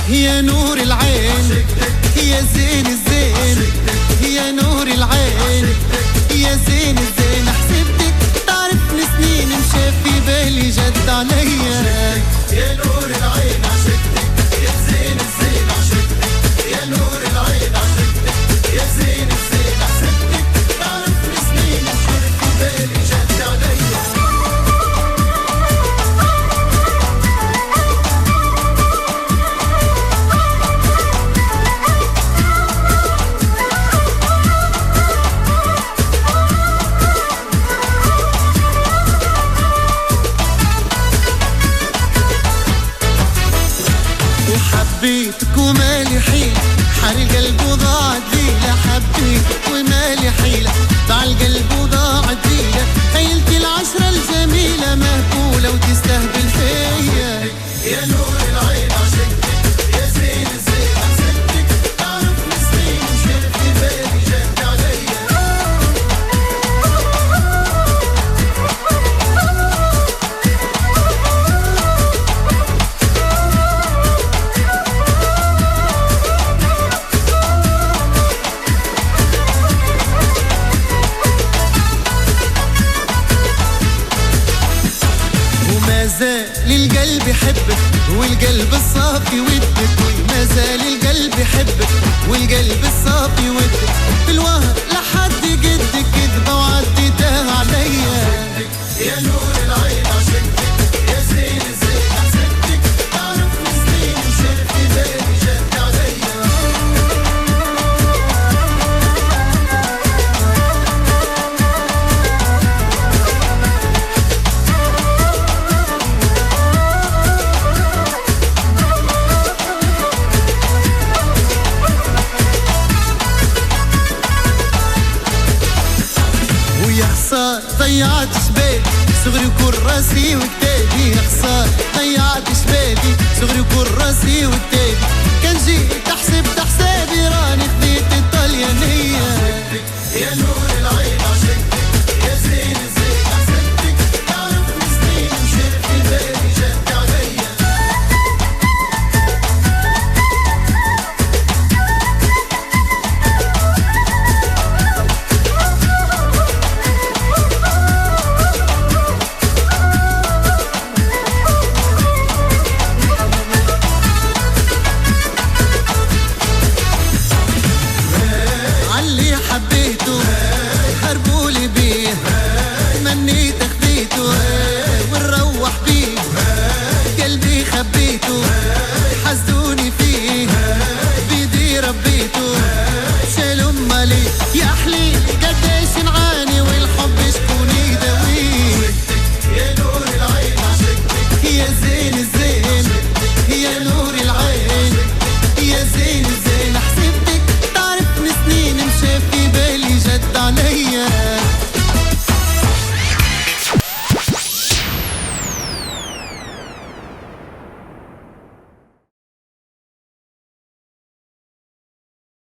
يا نور العين يا زين الزين يا نور العين يا زين الزين حسبتك تعرفني سنين مشى في بالي جد عليا يا نور العين عشقتك يا زين الزين عشقتك يا نور العين عشقتك يا زين الزين حسبتك تعرفني سنين مشى في بالي جد عليا حبيتك ومالي حيلة حال القلب وضاعت ليلة حبيتك ومالي حيلة ضاع القلب وضاعت ليلة خيلتي العشرة الجميلة مهبولة وتستهبل فيا يا نور العين عشقتك يا زين الزين حسبتك تعرفني سنين مشى في بالي جد عليا زال القلب يحبك والقلب الصافي ودك وما زال القلب يحبك والقلب الصافي ودك بالوهر لحد قدك كذبة وعديتها عليا يا نور العين عشقتك يا زين الزين حسبتك تعرفني سنين مشى في بالي جد عليا ضيعت شبابي صغري وكراسي وكتابي يا خسارة ضيعت شبابي صغري وكراسي وكتابي كان جيت حسبت حسابي راني خديت الطليانية يا نور العين عشقتك يا زين الزين حسبتك تعرفني سنين مشى في بالي جد عليا حبيته هربولي بيه منيت خديته ونروح بيه قلبي خبيته حزدوني فيه بيدي ربيته شال امالي يا حليل